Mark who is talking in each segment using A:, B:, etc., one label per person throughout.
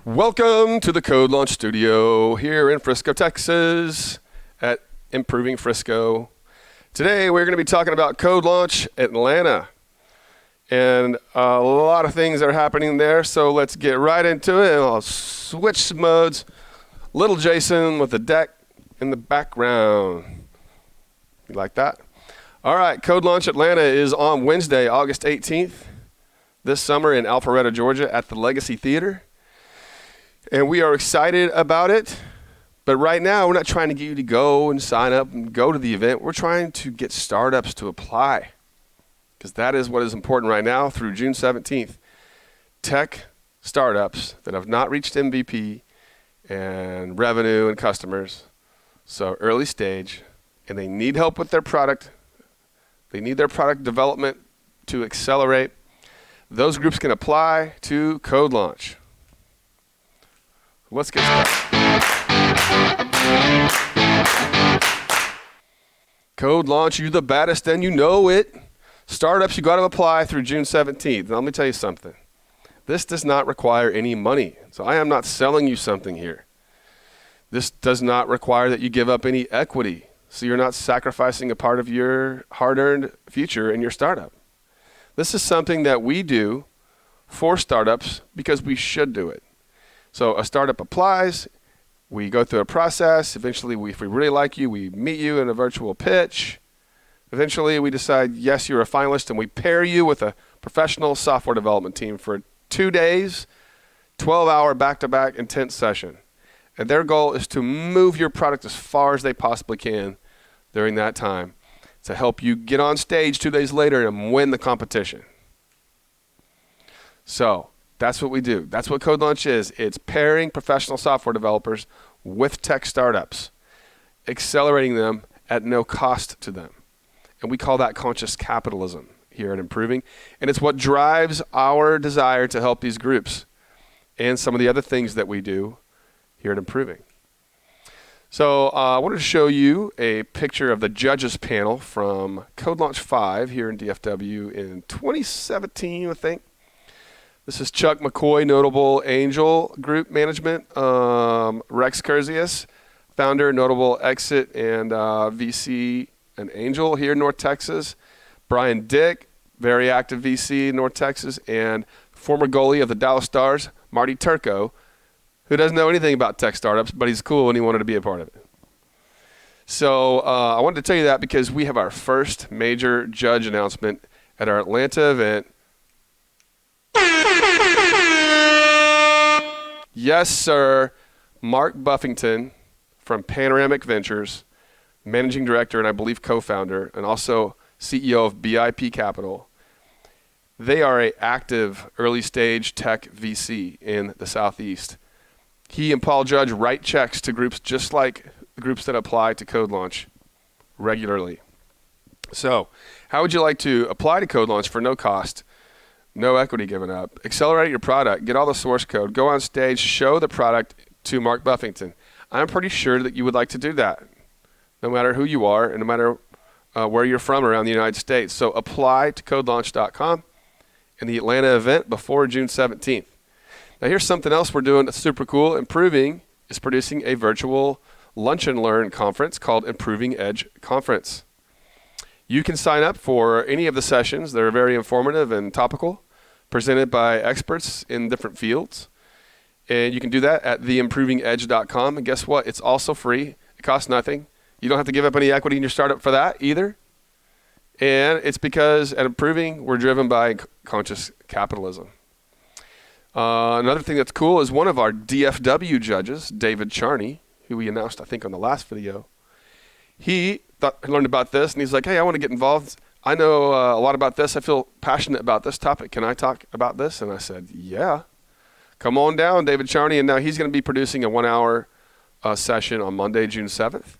A: Welcome to the CodeLaunch Studio here in Frisco, Texas at Improving Frisco. Today we're going to be talking about CodeLaunch Atlanta and a lot of things that are happening there. So let's get right into it, and I'll switch modes. Little Jason with the deck in the background. You like that? All right, CodeLaunch Atlanta is on Wednesday, August 18th this summer in Alpharetta, Georgia at the Legacy Theater. And we are excited about it. But right now, we're not trying to get you to go and sign up and go to the event. We're trying to get startups to apply, because that is what is important right now through June 17th. Tech startups that have not reached MVP and revenue and customers, so early stage, and they need help with their product. They need their product development to accelerate. Those groups can apply to CodeLaunch. Let's get started. CodeLaunch, you the baddest and you know it. Startups, you got to apply through June 17th. Now, let me tell you something. This does not require any money. So I am not selling you something here. This does not require that you give up any equity. So you're not sacrificing a part of your hard-earned future in your startup. This is something that we do for startups because we should do it. So a startup applies, we go through a process. Eventually, if we really like you, we meet you in a virtual pitch. Eventually, we decide, yes, you're a finalist, and we pair you with a professional software development team for 2 days, 12-hour back-to-back intense session. And their goal is to move your product as far as they possibly can during that time to help you get on stage 2 days later and win the competition. So that's what we do. That's what CodeLaunch is. It's pairing professional software developers with tech startups, accelerating them at no cost to them. And we call that conscious capitalism here at Improving. And it's what drives our desire to help these groups and some of the other things that we do here at Improving. So I wanted to show you a picture of the judges panel from CodeLaunch 5 here in DFW in 2017, I think. This is Chuck McCoy, Notable Angel Group Management. Rex Curzius, founder, Notable Exit and VC and Angel here in North Texas. Brian Dick, very active VC in North Texas. And former goalie of the Dallas Stars, Marty Turco, who doesn't know anything about tech startups, but he's cool and he wanted to be a part of it. So I wanted to tell you that because we have our first major judge announcement at our Atlanta event. Yes, sir. Mark Buffington from Panoramic Ventures, managing director and I believe co-founder, and also CEO of BIP Capital. They are an active early stage tech VC in the Southeast. He and Paul Judge write checks to groups just like the groups that apply to CodeLaunch regularly. So, how would you like to apply to CodeLaunch for no cost? No equity given up. Accelerate your product. Get all the source code. Go on stage. Show the product to Mark Buffington. I'm pretty sure that you would like to do that, no matter who you are and no matter where you're from around the United States. So apply to CodeLaunch.com in the Atlanta event before June 17th. Now here's something else we're doing that's super cool. Improving is producing a virtual lunch and learn conference called Improving Edge Conference. You can sign up for any of the sessions. They're very informative and topical, presented by experts in different fields. And you can do that at theimprovingedge.com. And guess what? It's also free. It costs nothing. You don't have to give up any equity in your startup for that either. And it's because at Improving, we're driven by conscious capitalism. Another thing that's cool is one of our DFW judges, David Charney, who we announced, I think, on the last video. He learned about this, and he's like, hey, I want to get involved. I know a lot about this. I feel passionate about this topic. Can I talk about this? And I said, yeah. Come on down, David Charney. And now he's going to be producing a 1-hour session on Monday, June 7th.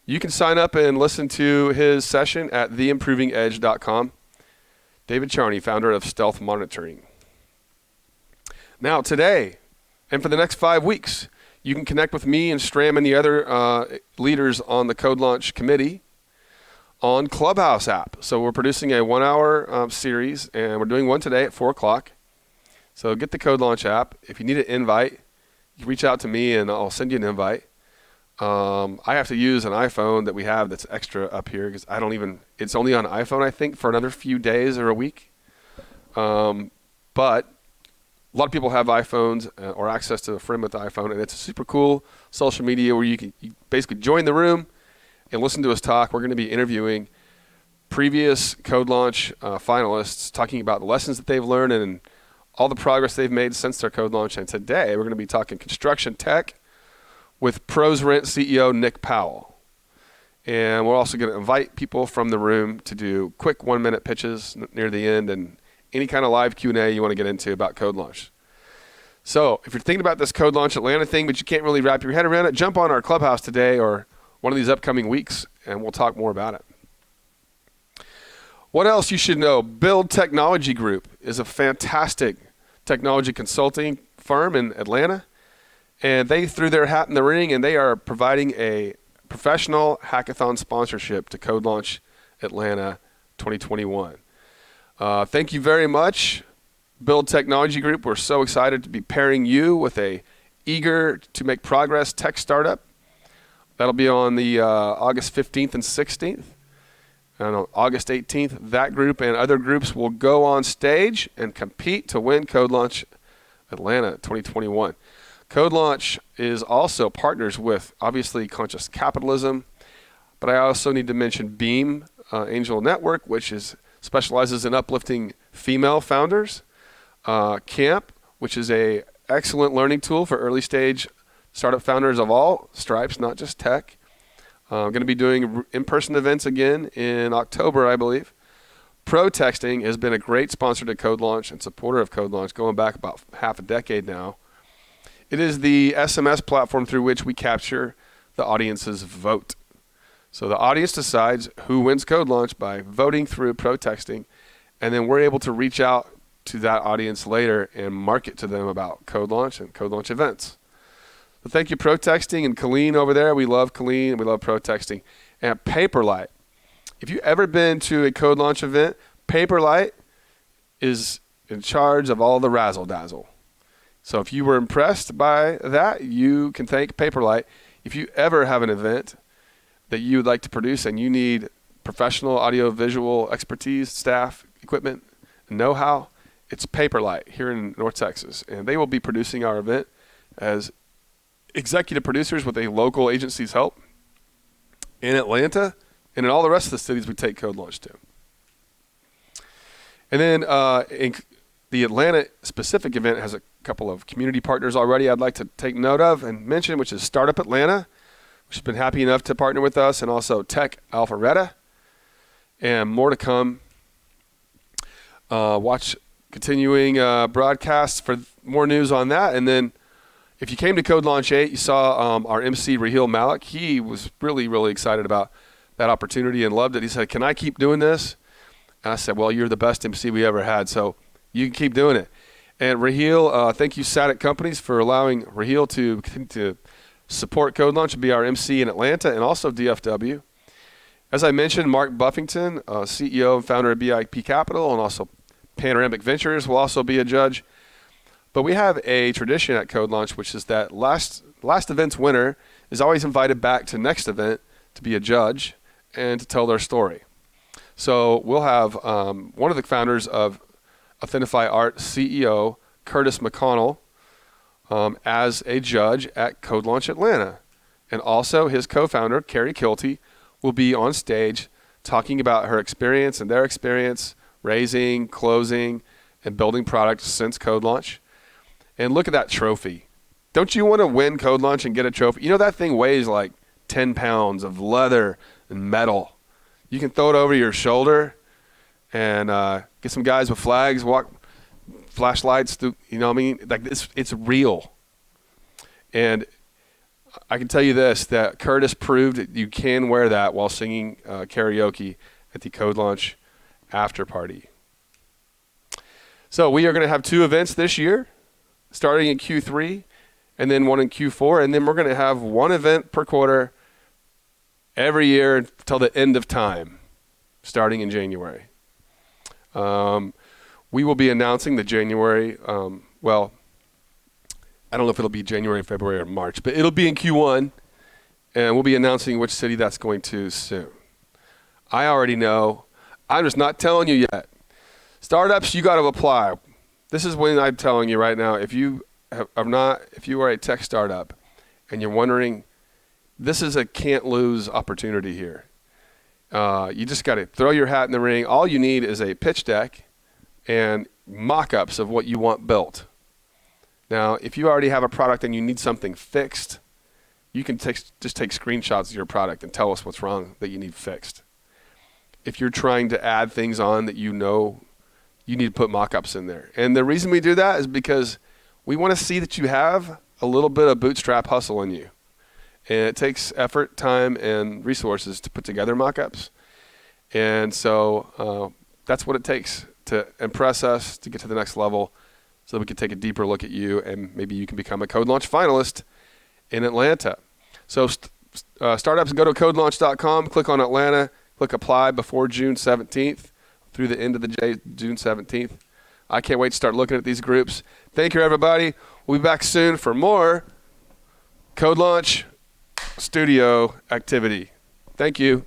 A: You can sign up and listen to his session at theimprovingedge.com. David Charney, founder of Stealth Monitoring. Now, today, and for the next 5 weeks, you can connect with me and Stram and the other leaders on the CodeLaunch committee on Clubhouse app. So we're producing a 1-hour series, and we're doing one today at 4 o'clock. So get the CodeLaunch app. If you need an invite, you reach out to me and I'll send you an invite. I have to use an iPhone that we have that's extra up here because it's only on iPhone, I think, for another few days or a week. But a lot of people have iPhones or access to a friend with an iPhone, and it's a super cool social media where you basically join the room and listen to us talk. We're going to be interviewing previous CodeLaunch finalists, talking about the lessons that they've learned and all the progress they've made since their CodeLaunch. And today we're going to be talking construction tech with Pros Rent CEO Nick Powell. And we're also going to invite people from the room to do quick 1-minute pitches near the end and any kind of live Q&A you want to get into about CodeLaunch. So if you're thinking about this CodeLaunch Atlanta thing, but you can't really wrap your head around it, jump on our Clubhouse today or one of these upcoming weeks, and we'll talk more about it. What else you should know? Build Technology Group is a fantastic technology consulting firm in Atlanta, and they threw their hat in the ring, and they are providing a professional hackathon sponsorship to CodeLaunch Atlanta 2021. Thank you very much, Build Technology Group. We're so excited to be pairing you with a eager to make progress tech startup. That'll be on the August 15th and 16th. And on August 18th, that group and other groups will go on stage and compete to win CodeLaunch Atlanta 2021. CodeLaunch is also partners with, obviously, Conscious Capitalism, but I also need to mention Beam Angel Network, which specializes in uplifting female founders. Camp, which is a excellent learning tool for early stage startup founders of all stripes, not just tech. I'm going to be doing in-person events again in October, I believe. Protexting has been a great sponsor to CodeLaunch and supporter of CodeLaunch going back about half a decade now. It is the SMS platform through which we capture the audience's vote. So the audience decides who wins CodeLaunch by voting through Protexting, and then we're able to reach out to that audience later and market to them about CodeLaunch and CodeLaunch events. So thank you, Protexting, and Colleen over there. We love Colleen, and we love Protexting. And Paperlight. If you've ever been to a CodeLaunch event, Paperlight is in charge of all the razzle-dazzle. So if you were impressed by that, you can thank Paperlight. If you ever have an event that you would like to produce and you need professional audio-visual expertise, staff, equipment, and know-how, it's Paperlight here in North Texas. And they will be producing our event as executive producers with a local agency's help in Atlanta and in all the rest of the cities we take CodeLaunch to. And then the Atlanta specific event has a couple of community partners already I'd like to take note of and mention, which is Startup Atlanta, which has been happy enough to partner with us, and also Tech Alpharetta, and more to come. Watch continuing broadcasts for more news on that. And then if you came to CodeLaunch 8, you saw our MC, Raheel Malik. He was really, really excited about that opportunity and loved it. He said, "Can I keep doing this?" And I said, "Well, you're the best MC we ever had, so you can keep doing it." And Raheel, thank you, Sadek Companies, for allowing Raheel to support CodeLaunch and be our MC in Atlanta and also DFW. As I mentioned, Mark Buffington, CEO and founder of BIP Capital and also Panoramic Ventures, will also be a judge. But we have a tradition at CodeLaunch, which is that last event's winner is always invited back to next event to be a judge and to tell their story. So we'll have one of the founders of Authentify Art, CEO Curtis McConnell, as a judge at CodeLaunch Atlanta. And also his co-founder, Carrie Kilty, will be on stage talking about her experience and their experience raising, closing, and building products since CodeLaunch. And look at that trophy. Don't you want to win CodeLaunch and get a trophy? You know that thing weighs like 10 pounds of leather and metal. You can throw it over your shoulder and get some guys with flags, walk flashlights through, you know what I mean? Like it's real. And I can tell you this, that Curtis proved that you can wear that while singing karaoke at the CodeLaunch after party. So we are going to have 2 events this year, starting in Q3 and then one in Q4. And then we're going to have 1 event per quarter every year until the end of time, starting in January. We will be announcing the January, I don't know if it'll be January, February, or March, but it'll be in Q1, and we'll be announcing which city that's going to soon. I already know. I'm just not telling you yet. Startups, you got to apply. This is when I'm telling you right now. If you are a tech startup, and you're wondering, this is a can't lose opportunity here. You just got to throw your hat in the ring. All you need is a pitch deck and mock-ups of what you want built. Now, if you already have a product and you need something fixed, you can just take screenshots of your product and tell us what's wrong that you need fixed. If you're trying to add things on that you know, you need to put mock-ups in there. And the reason we do that is because we want to see that you have a little bit of bootstrap hustle in you. And it takes effort, time, and resources to put together mock-ups. And so that's what it takes to impress us, to get to the next level, so that we can take a deeper look at you, and maybe you can become a CodeLaunch finalist in Atlanta. So startups, go to CodeLaunch.com, click on Atlanta, click apply before June 17th through the end of the day, June 17th. I can't wait to start looking at these groups. Thank you, everybody. We'll be back soon for more CodeLaunch Studio activity. Thank you.